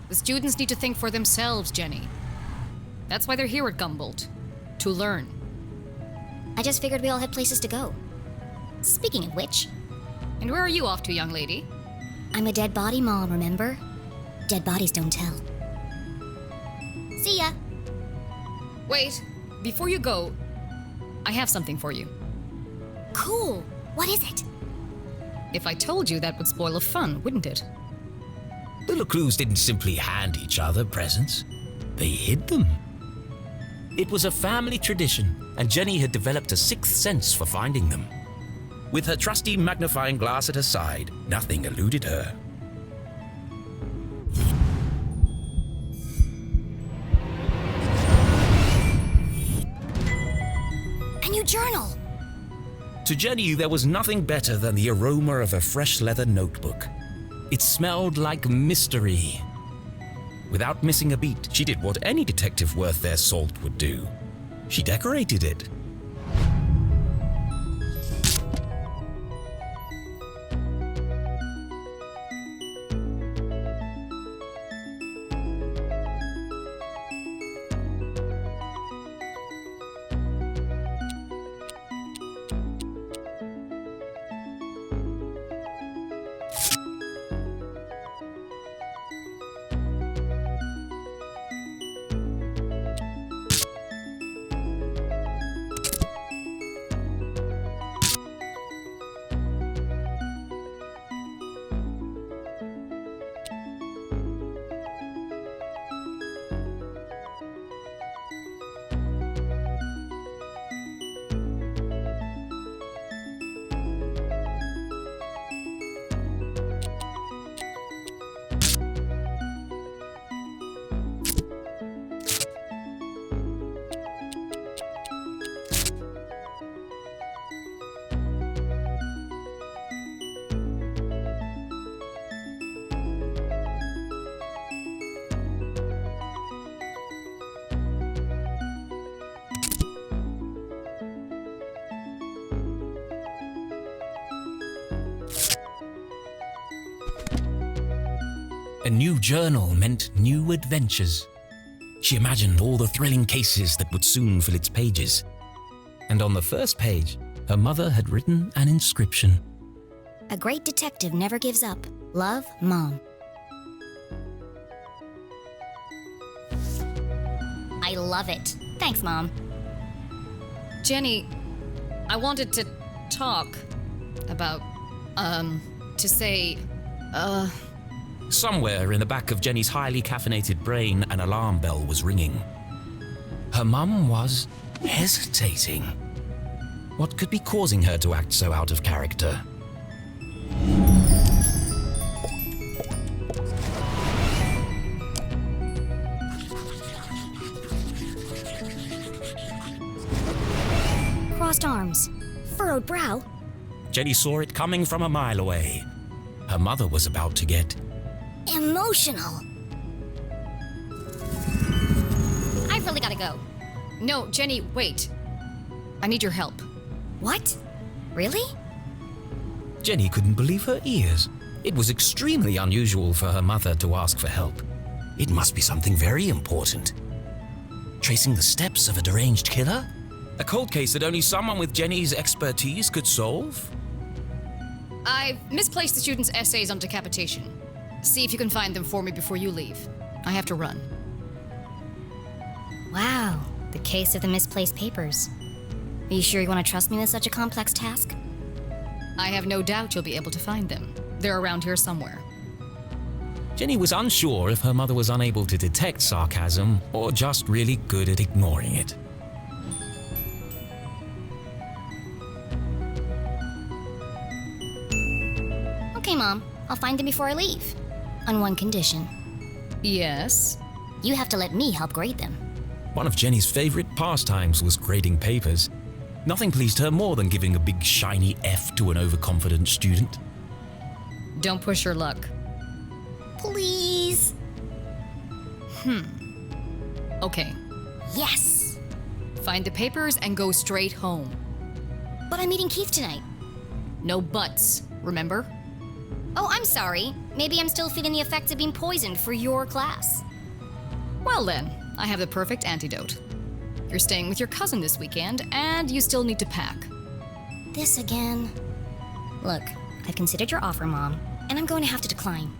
The students need to think for themselves, Jenny. That's why they're here at Gumboldt. To learn. I just figured we all had places to go. Speaking of which... And where are you off to, young lady? I'm a dead body mom, remember? Dead bodies don't tell. See ya! Wait, before you go, I have something for you. Cool! What is it? If I told you, that would spoil the fun, wouldn't it? The LeClues didn't simply hand each other presents. They hid them. It was a family tradition, and Jenny had developed a sixth sense for finding them. With her trusty magnifying glass at her side, nothing eluded her. A new journal! To Jenny, there was nothing better than the aroma of a fresh leather notebook. It smelled like mystery. Without missing a beat, she did what any detective worth their salt would do. She decorated it. A new journal meant new adventures. She imagined all the thrilling cases that would soon fill its pages. And on the first page, her mother had written an inscription. A great detective never gives up. Love, Mom. I love it. Thanks, Mom. Jenny, I wanted to talk about, to say, Somewhere in the back of Jenny's highly caffeinated brain, an alarm bell was ringing. Her mum was hesitating. What could be causing her to act so out of character? Crossed arms. Furrowed brow. Jenny saw it coming from a mile away. Her mother was about to get Emotional. I really gotta go. No, Jenny, wait. I need your help. What? Really? Jenny couldn't believe her ears. It was extremely unusual for her mother to ask for help. It must be something very important. Tracing the steps of a deranged killer? A cold case that only someone with Jenny's expertise could solve? I've misplaced the students' essays on decapitation. See if you can find them for me before you leave. I have to run. Wow, the case of the misplaced papers. Are you sure you want to trust me with such a complex task? I have no doubt you'll be able to find them. They're around here somewhere. Jenny was unsure if her mother was unable to detect sarcasm or just really good at ignoring it. Okay, Mom. I'll find them before I leave. On one condition. Yes? You have to let me help grade them. One of Jenny's favorite pastimes was grading papers. Nothing pleased her more than giving a big shiny F to an overconfident student. Don't push your luck. Please. Okay. Yes. Find the papers and go straight home. But I'm meeting Keith tonight. No buts, remember? Oh, I'm sorry. Maybe I'm still feeling the effects of being poisoned for your class. Well then, I have the perfect antidote. You're staying with your cousin this weekend, and you still need to pack. This again? Look, I've considered your offer, Mom, and I'm going to have to decline.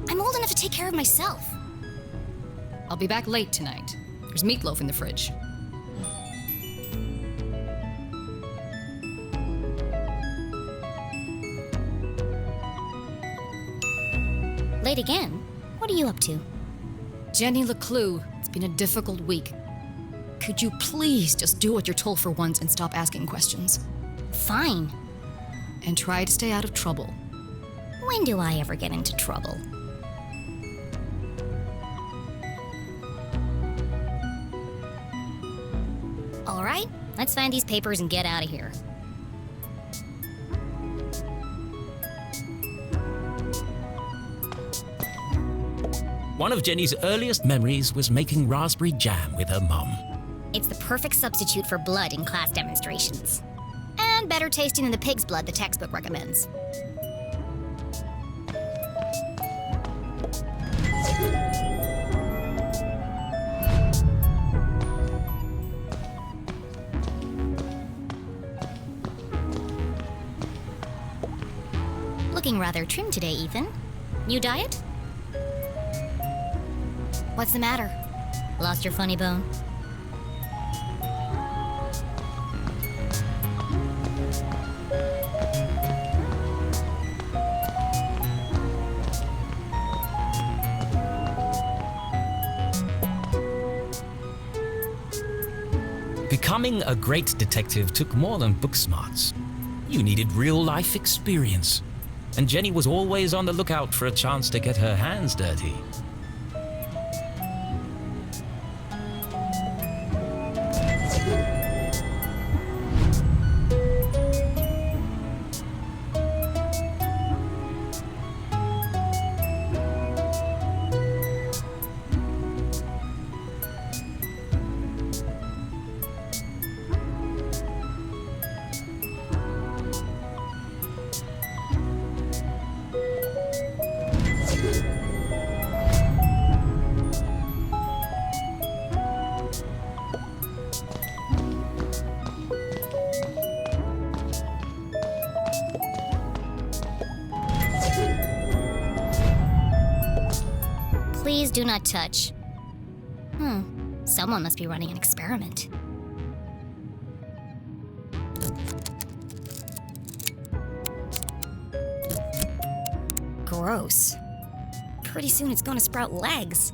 I'm old enough to take care of myself. I'll be back late tonight. There's meatloaf in the fridge. Late again? What are you up to? Jenny LeClue, it's been a difficult week. Could you please just do what you're told for once and stop asking questions? Fine. And try to stay out of trouble. When do I ever get into trouble? All right, let's find these papers and get out of here. One of Jenny's earliest memories was making raspberry jam with her mum. It's the perfect substitute for blood in class demonstrations. And better tasting than the pig's blood the textbook recommends. Looking rather trim today, Ethan. New diet? What's the matter? Lost your funny bone? Becoming a great detective took more than book smarts. You needed real-life experience. And Jenny was always on the lookout for a chance to get her hands dirty. Please do not touch. Someone must be running an experiment. Gross. Pretty soon it's gonna sprout legs.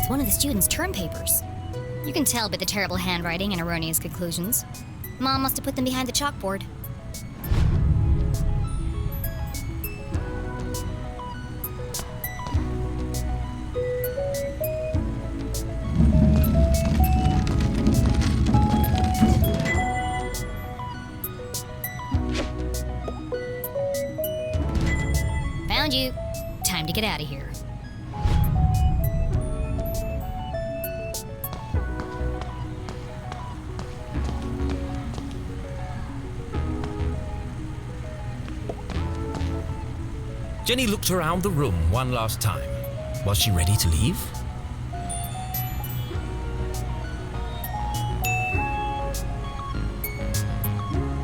One of the students' term papers. You can tell by the terrible handwriting and erroneous conclusions. Mom must have put them behind the chalkboard. Found you. Time to get out of here. Jenny looked around the room one last time. Was she ready to leave?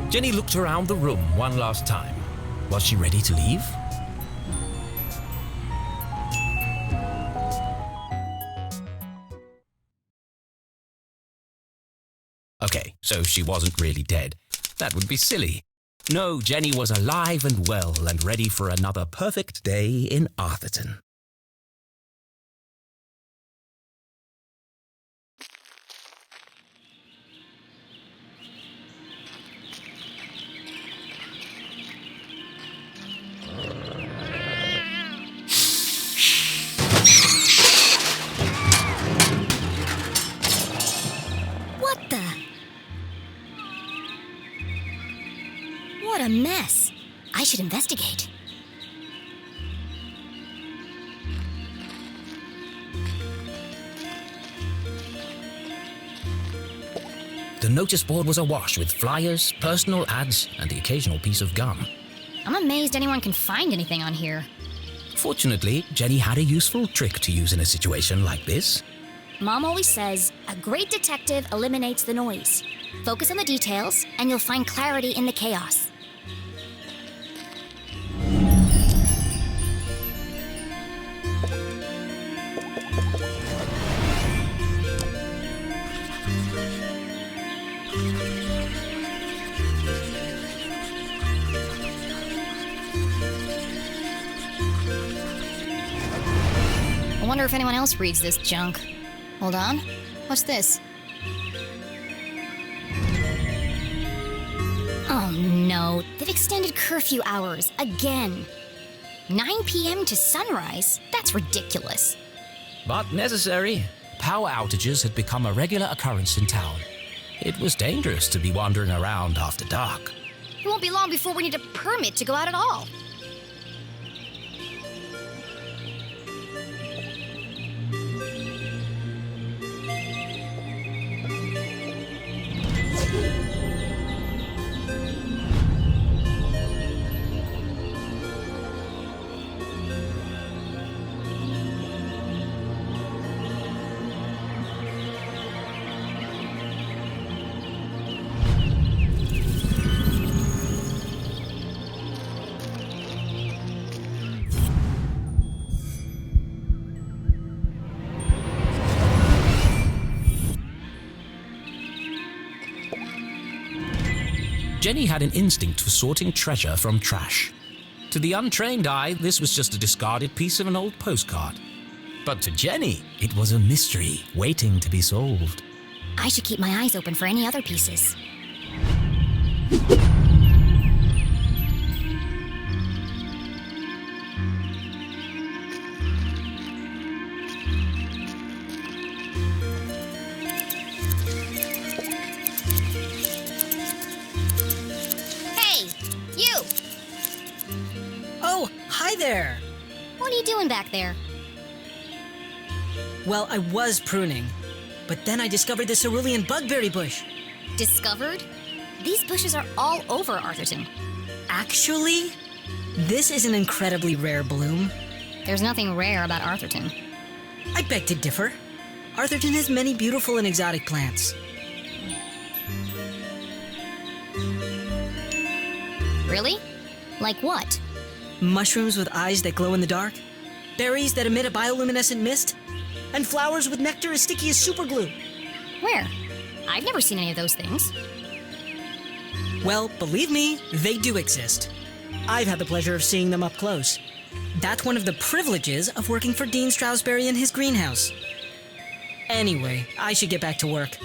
Jenny looked around the room one last time. Was she ready to leave? Okay, so she wasn't really dead. That would be silly. No, Jenny was alive and well and ready for another perfect day in Arthurton. What a mess. I should investigate. The notice board was awash with flyers, personal ads, and the occasional piece of gum. I'm amazed anyone can find anything on here. Fortunately, Jenny had a useful trick to use in a situation like this. Mom always says, a great detective eliminates the noise. Focus on the details, and you'll find clarity in the chaos. I wonder if anyone else reads this junk. Hold on. What's this? Oh no, they've extended curfew hours again. 9 p.m. to sunrise? That's ridiculous. But necessary. Power outages had become a regular occurrence in town. It was dangerous to be wandering around after dark. It won't be long before we need a permit to go out at all. Jenny had an instinct for sorting treasure from trash. To the untrained eye, this was just a discarded piece of an old postcard. But to Jenny, it was a mystery waiting to be solved. I should keep my eyes open for any other pieces. Hey, you! Oh, hi there! What are you doing back there? Well, I was pruning, but then I discovered the cerulean bugberry bush. Discovered? These bushes are all over Arthurton. Actually, this is an incredibly rare bloom. There's nothing rare about Arthurton. I beg to differ. Arthurton has many beautiful and exotic plants. Really? Like what? Mushrooms with eyes that glow in the dark, berries that emit a bioluminescent mist, and flowers with nectar as sticky as superglue. Where? I've never seen any of those things. Well, believe me, they do exist. I've had the pleasure of seeing them up close. That's one of the privileges of working for Dean Strasberry in his greenhouse. Anyway, I should get back to work.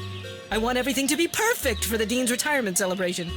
I want everything to be perfect for the Dean's retirement celebration.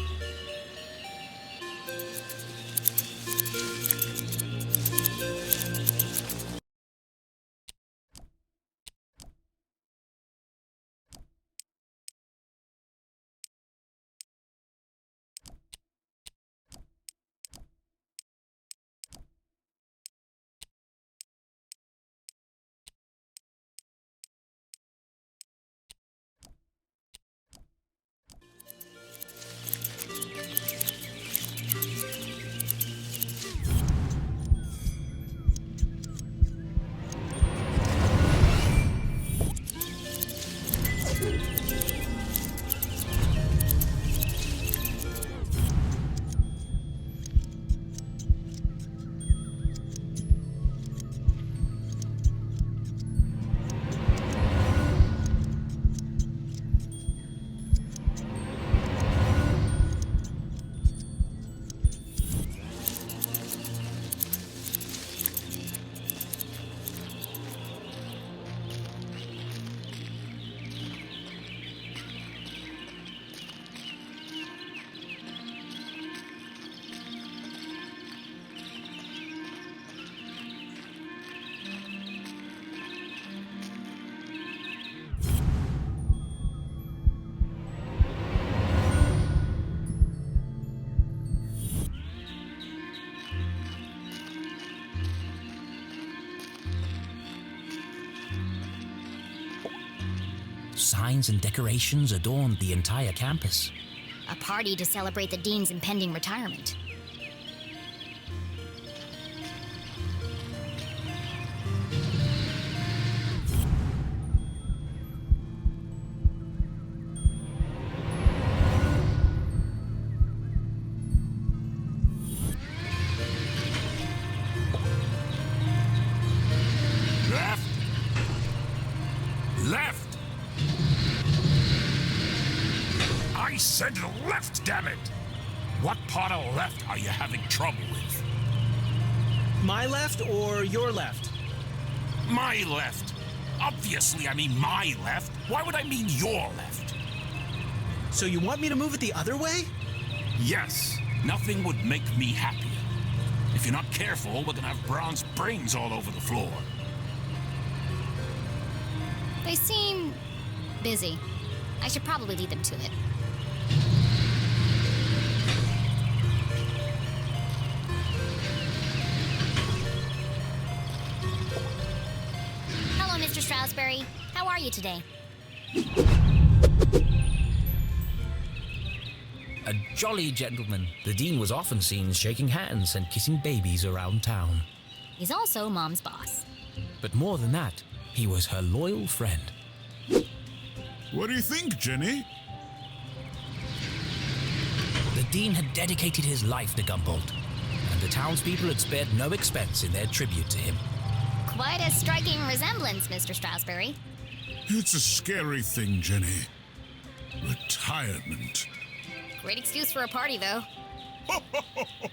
signs and decorations adorned the entire campus. A party to celebrate the dean's impending retirement. Left! Left! I said left, damn it! What part of left are you having trouble with? My left or your left? My left. Obviously, I mean my left. Why would I mean your left? So you want me to move it the other way? Yes, nothing would make me happier. If you're not careful, we're gonna have bronze brains all over the floor. They seem busy. I should probably lead them to it. Hello, Mr. Stroudsbury. How are you today? A jolly gentleman, the dean was often seen shaking hands and kissing babies around town. He's also Mom's boss. But more than that, he was her loyal friend. What do you think, Jenny? The dean had dedicated his life to Gumboldt, and the townspeople had spared no expense in their tribute to him. Quite a striking resemblance, Mr. Stroudsbury. It's a scary thing, Jenny. Retirement. Great excuse for a party, though.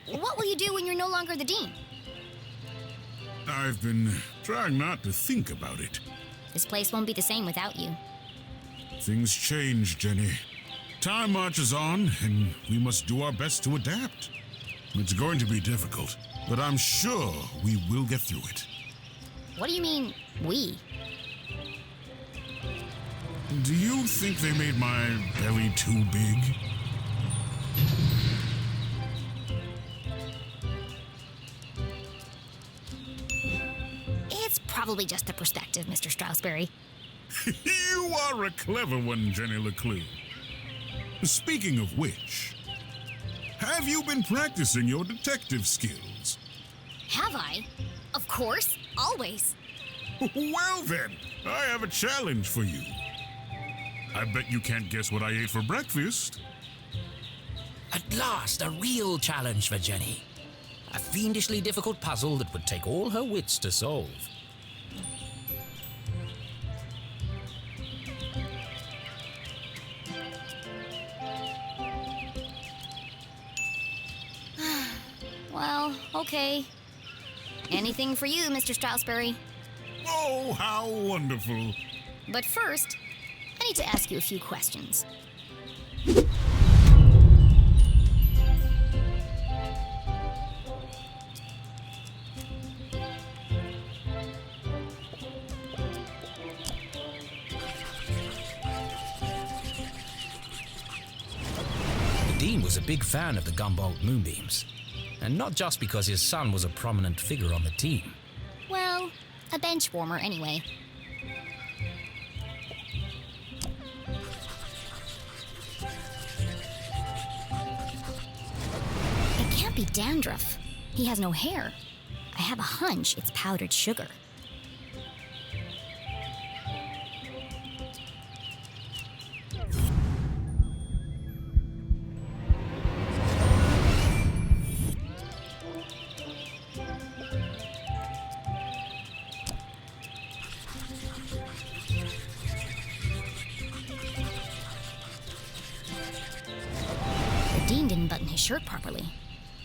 What will you do when you're no longer the dean? I've been trying not to think about it. This place won't be the same without you. Things change, Jenny. Time marches on, and we must do our best to adapt. It's going to be difficult, but I'm sure we will get through it. What do you mean, we? Do you think they made my belly too big? It's probably just a perspective, Mr. Stroudsbury. You are a clever one, Jenny LeClue. Speaking of which, have you been practicing your detective skills? Have I? Of course, always. Well then, I have a challenge for you. I bet you can't guess what I ate for breakfast. At last, a real challenge for Jenny. A fiendishly difficult puzzle that would take all her wits to solve. Well, okay. Anything for you, Mr. Stroudsbury. Oh, how wonderful. But first, I need to ask you a few questions. The dean was a big fan of the Gumboldt moonbeams, and not just because his son was a prominent figure on the team. Well, a bench warmer anyway. It can't be dandruff. He has no hair. I have a hunch it's powdered sugar. The dean didn't button his shirt properly.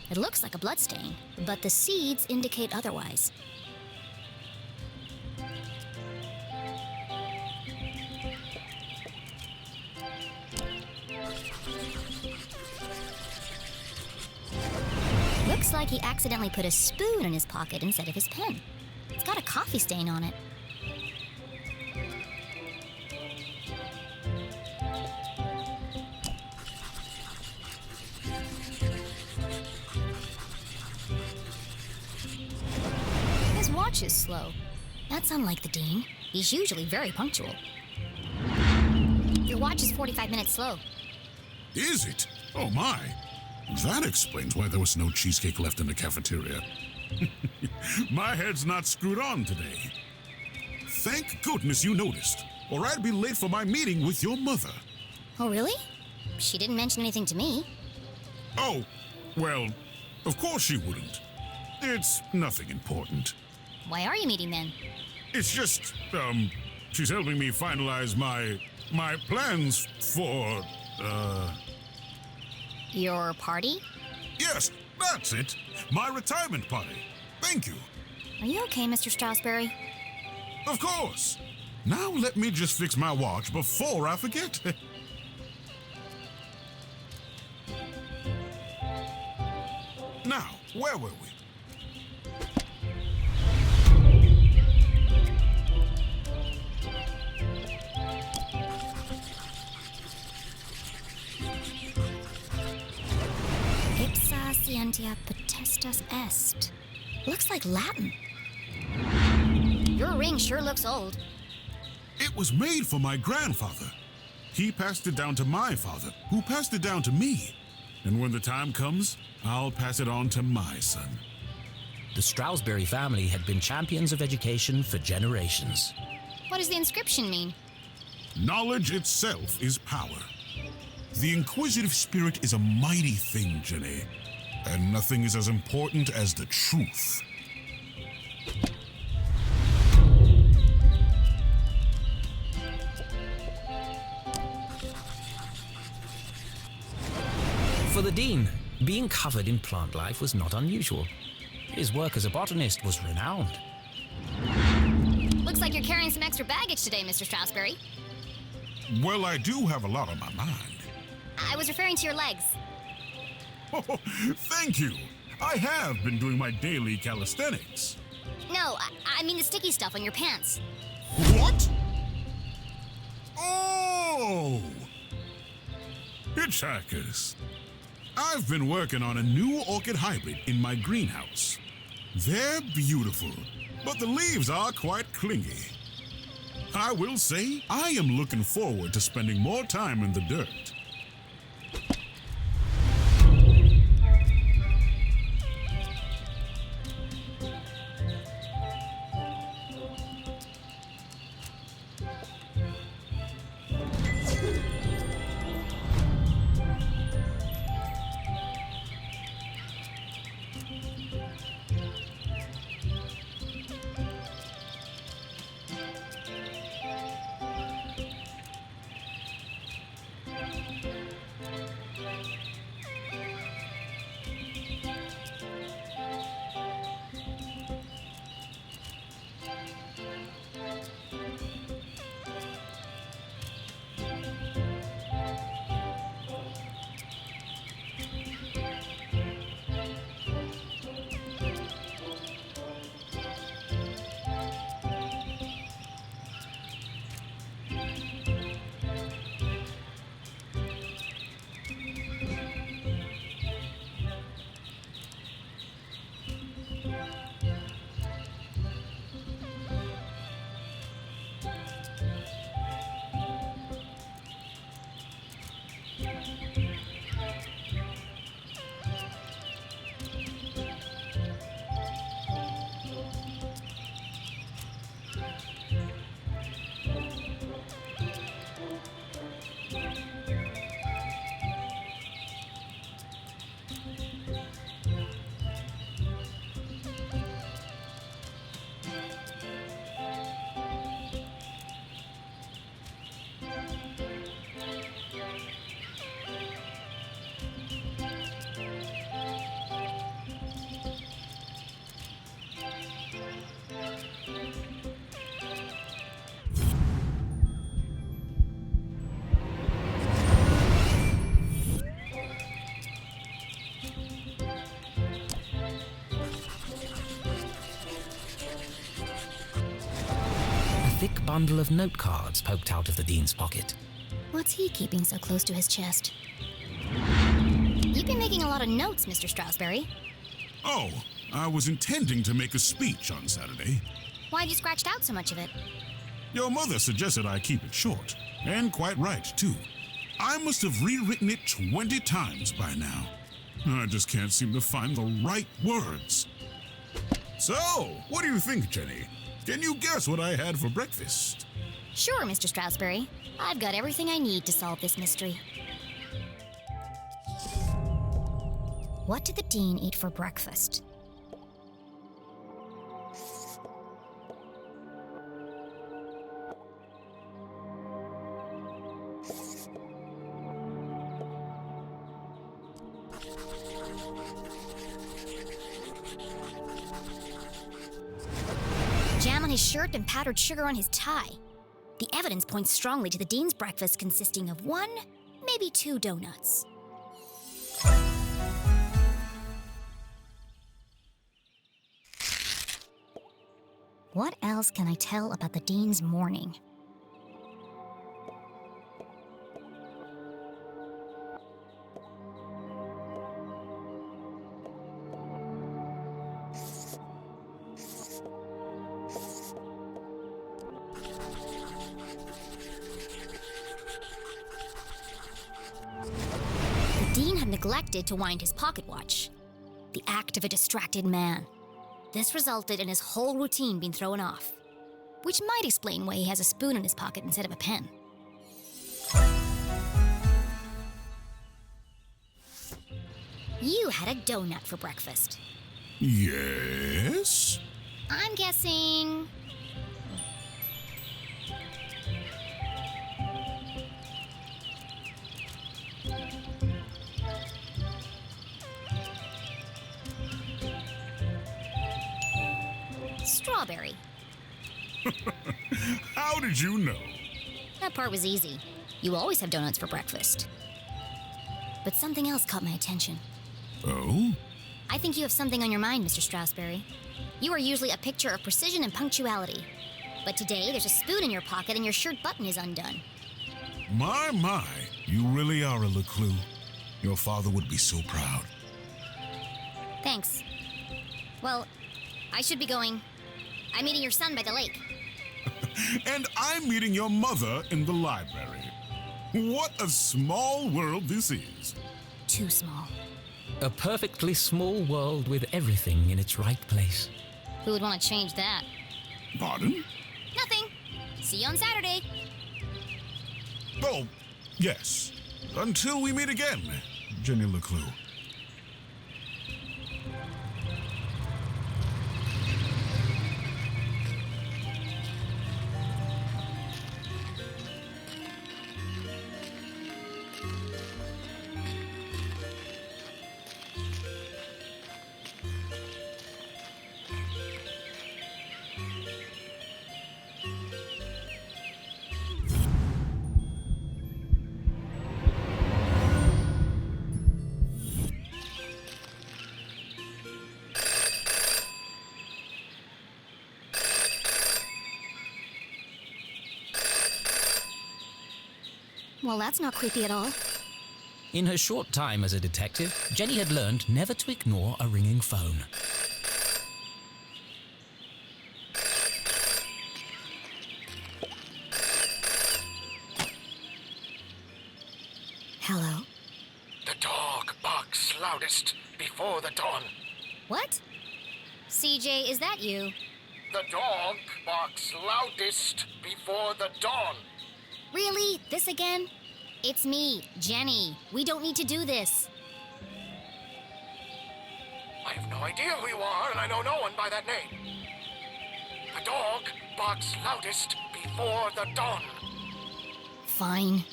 It looks like a bloodstain, but the seeds indicate otherwise. Looks like he accidentally put a spoon in his pocket instead of his pen. It's got a coffee stain on it. His watch is slow. That's unlike the dean. He's usually very punctual. watch is 45 minutes slow. Is it? Oh my. That explains why there was no cheesecake left in the cafeteria. My head's not screwed on today. Thank goodness you noticed, or I'd be late for my meeting with your mother. Oh, really? She didn't mention anything to me. Oh, well, of course she wouldn't. It's nothing important. Why are you meeting then? It's just, she's helping me finalize my plans for, Your party? yes, that's it. My retirement party. Thank you. Are you okay, Mr. Strasberry? Of course. Now let me just fix my watch before I forget. Now, where were we? Ipsa scientia potestas est. Looks like Latin. Your ring sure looks old. It was made for my grandfather. He passed it down to my father, who passed it down to me. And when the time comes, I'll pass it on to my son. The Strasberry family had been champions of education for generations. What does the inscription mean? Knowledge itself is power. The inquisitive spirit is a mighty thing, Jenny. And nothing is as important as the truth. For the dean, being covered in plant life was not unusual. His work as a botanist was renowned. Looks like you're carrying some extra baggage today, Mr. Strasberry. Well, I do have a lot on my mind. I was referring to your legs. Oh, thank you. I have been doing my daily calisthenics. No, I mean the sticky stuff on your pants. What? Oh! Hitchhikers. I've been working on a new orchid hybrid in my greenhouse. They're beautiful, but the leaves are quite clingy. I will say, I am looking forward to spending more time in the dirt. Thick bundle of note cards poked out of the dean's pocket. What's he keeping so close to his chest? You've been making a lot of notes, Mr. Strasberry. Oh, I was intending to make a speech on Saturday. Why have you scratched out so much of it? Your mother suggested I keep it short, and quite right, too. I must have rewritten it 20 times by now. I just can't seem to find the right words. So, what do you think, Jenny? Can you guess what I had for breakfast? Sure, Mr. Strasberry. I've got everything I need to solve this mystery. What did the Dean eat for breakfast? Jam on his shirt and powdered sugar on his tie. The evidence points strongly to the Dean's breakfast consisting of 1, maybe 2 donuts. What else can I tell about the Dean's morning? The Dean had neglected to wind his pocket watch. The act of a distracted man. This resulted in his whole routine being thrown off, which might explain why he has a spoon in his pocket instead of a pen. You had a donut for breakfast. Yes? I'm guessing... strawberry. How did you know? That part was easy. You always have donuts for breakfast. But something else caught my attention. Oh? I think you have something on your mind, Mr. Strasberry. You are usually a picture of precision and punctuality. But today, there's a spoon in your pocket and your shirt button is undone. My, you really are a LeClue. Your father would be so proud. Thanks. Well, I should be going. I'm meeting your son by the lake. And I'm meeting your mother in the library. What a small world this is. Too small. A perfectly small world with everything in its right place. Who would want to change that? Pardon? Nothing. See you on Saturday. Oh, yes. Until we meet again, Jenny LeClue. Well, that's not creepy at all. In her short time as a detective, Jenny had learned never to ignore a ringing phone. Hello? The dog barks loudest before the dawn. What? CJ, is that you? The dog barks loudest before the dawn. Really? This again? It's me, Jenny. We don't need to do this. I have no idea who you are, and I know no one by that name. The dog barks loudest before the dawn. Fine.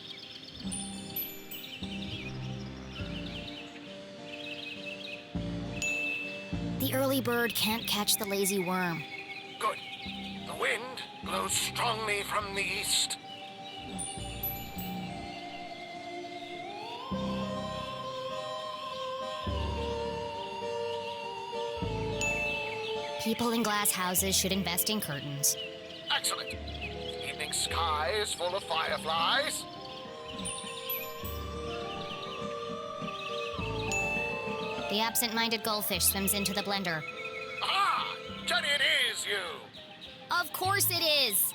The early bird can't catch the lazy worm. Good. The wind blows strongly from the east. People in glass houses should invest in curtains. Excellent. Evening sky is full of fireflies. The absent-minded goldfish swims into the blender. Ah! Jenny, it is you! Of course it is!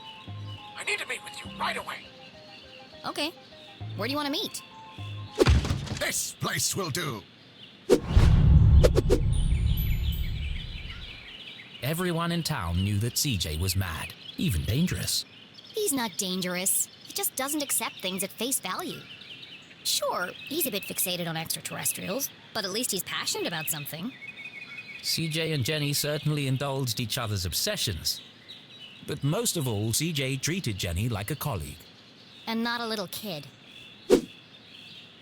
I I need to meet with you right away. Okay. Where do you want to meet? This place will do. Everyone in town knew that CJ was mad, even dangerous. He's not dangerous. He just doesn't accept things at face value. Sure, he's a bit fixated on extraterrestrials, but at least he's passionate about something. CJ and Jenny certainly indulged each other's obsessions. But most of all, CJ treated Jenny like a colleague. And not a little kid.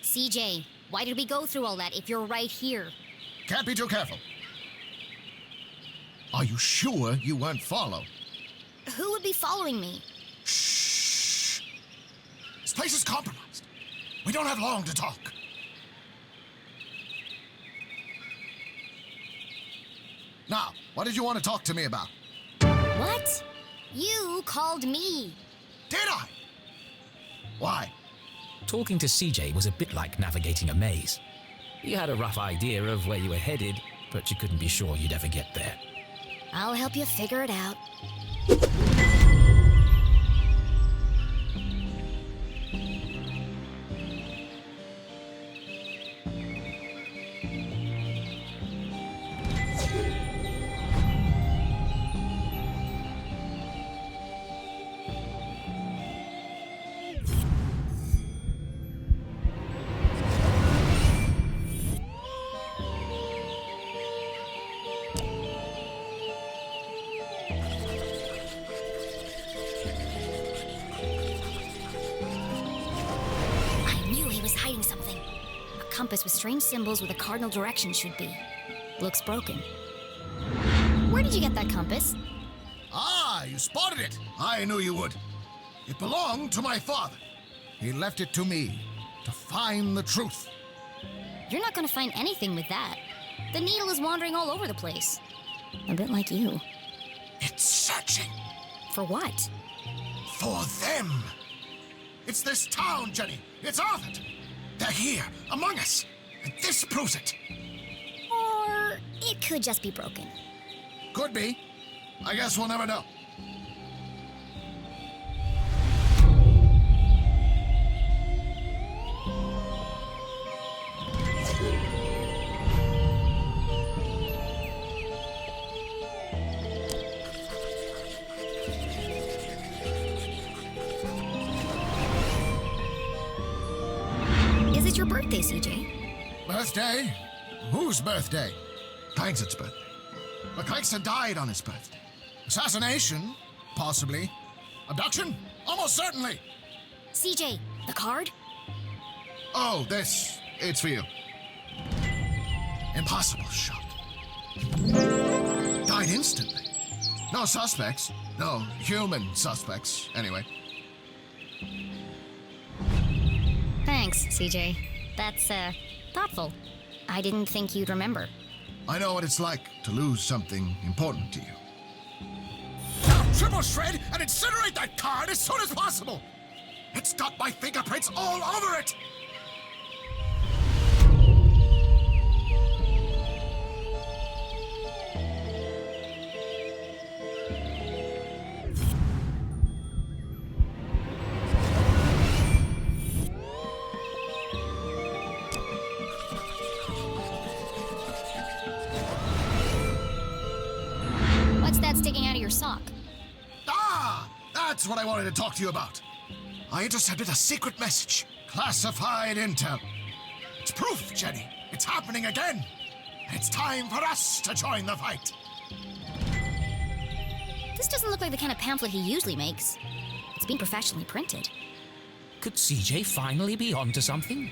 CJ, why did we go through all that if you're right here? Can't be too careful. Are you sure you weren't followed? Who would be following me? Shh. This place is compromised. We don't have long to talk. Now, what did you want to talk to me about? What? You called me. Did I? Why? Talking to CJ was a bit like navigating a maze. You had a rough idea of where you were headed, but you couldn't be sure you'd ever get there. I'll help you figure it out. Compass with strange symbols where the cardinal direction should be. Looks broken. Where did you get that compass? Ah, you spotted it. I knew you would. It belonged to my father. He left it to me to find the truth. You're not going to find anything with that. The needle is wandering all over the place. A bit like you. It's searching. For what? For them. It's this town, Jenny. It's Arthur. They're here, among us, and this proves it. Or it could just be broken. Could be. I guess we'll never know. Is it your birthday, CJ? Birthday? Whose birthday? Clankstead's birthday. But Clankstead died on his birthday. Assassination? Possibly. Abduction? Almost certainly. CJ, the card? Oh, this. It's for you. Impossible shot. Died instantly. No suspects. No human suspects, anyway. Thanks, CJ. That's, thoughtful. I didn't think you'd remember. I know what it's like to lose something important to you. Now, triple shred and incinerate that card as soon as possible! It's got my fingerprints all over it! Sticking out of your sock. Ah! That's what I wanted to talk to you about. I intercepted a secret message. Classified intel. It's proof, Jenny. It's happening again. It's time for us to join the fight. This doesn't look like the kind of pamphlet he usually makes. It's been professionally printed. Could CJ finally be onto something?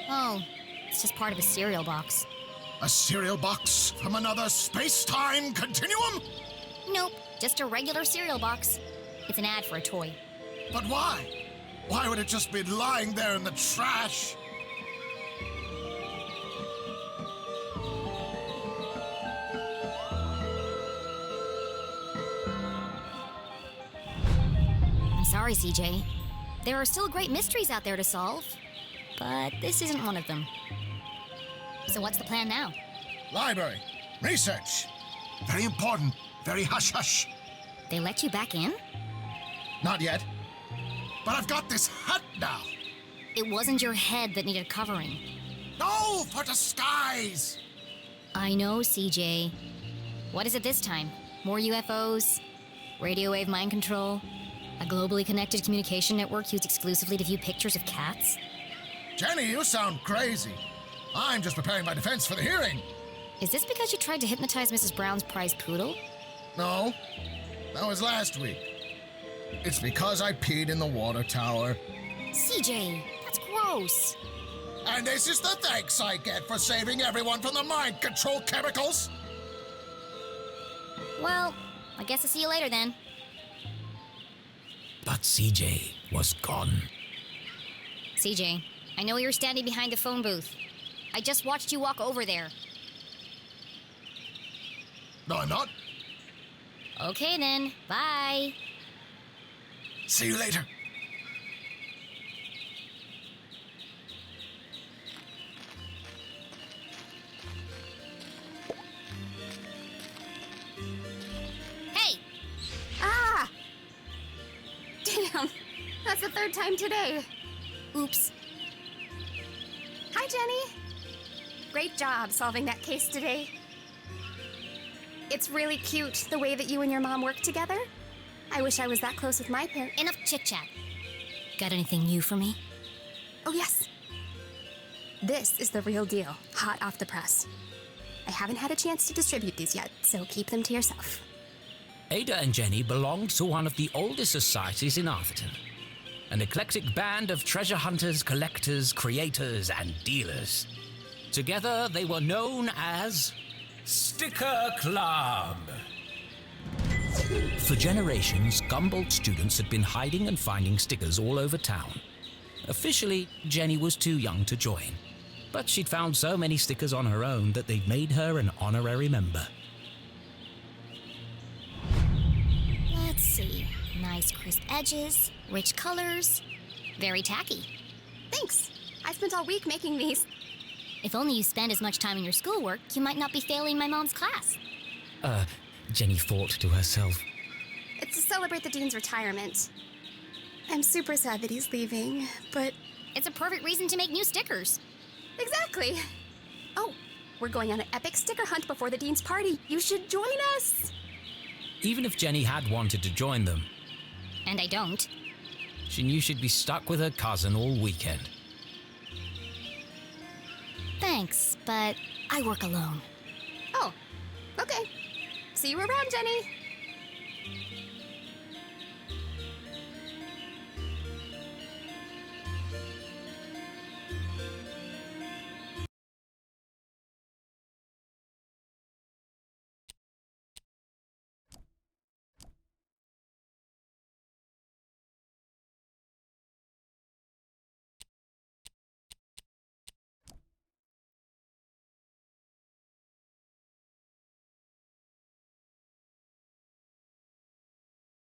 Oh, it's just part of a cereal box. A cereal box from another space-time continuum? Nope, just a regular cereal box. It's an ad for a toy. But why? Why would it just be lying there in the trash? I'm sorry, CJ. There are still great mysteries out there to solve, but this isn't one of them. So what's the plan now? Library. Research. Very important. Very hush-hush. They let you back in? Not yet. But I've got this hat now. It wasn't your head that needed covering. No, for disguise. I know, CJ. What is it this time? More UFOs? Radio wave mind control? A globally connected communication network used exclusively to view pictures of cats? Jenny, you sound crazy. I'm just preparing my defense for the hearing. Is this because you tried to hypnotize Mrs. Brown's prize poodle? No, that was last week. It's because I peed in the water tower. CJ, that's gross. And this is the thanks I get for saving everyone from the mind control chemicals. Well, I guess I'll see you later then. But CJ was gone. CJ, I know you're standing behind the phone booth. I just watched you walk over there. No, I'm not. Okay then, bye. See you later. Hey! Ah! Damn, that's the third time today. Oops. Hi, Jenny. Great job solving that case today. It's really cute the way that you and your mom work together. I wish I was that close with my parents. Enough chit-chat. Got anything new for me? Oh, yes. This is the real deal, hot off the press. I haven't had a chance to distribute these yet, so keep them to yourself. Ada and Jenny belonged to one of the oldest societies in Arthurton. An eclectic band of treasure hunters, collectors, creators, and dealers. Together, they were known as Sticker Club. For generations, Gumboldt students had been hiding and finding stickers all over town. Officially, Jenny was too young to join, but she'd found so many stickers on her own that they'd made her an honorary member. Let's see. Nice crisp edges, rich colors. Very tacky. Thanks. I spent all week making these. If only you spend as much time in your schoolwork, you might not be failing my mom's class. Jenny thought to herself. It's to celebrate the dean's retirement. I'm super sad that he's leaving, but It's a perfect reason to make new stickers. exactly. Oh, we're going on an epic sticker hunt before the dean's party. You should join us. Even if Jenny had wanted to join them, And I don't. she knew she'd be stuck with her cousin all weekend. Thanks, but I work alone. Oh, okay. See you around, Jenny.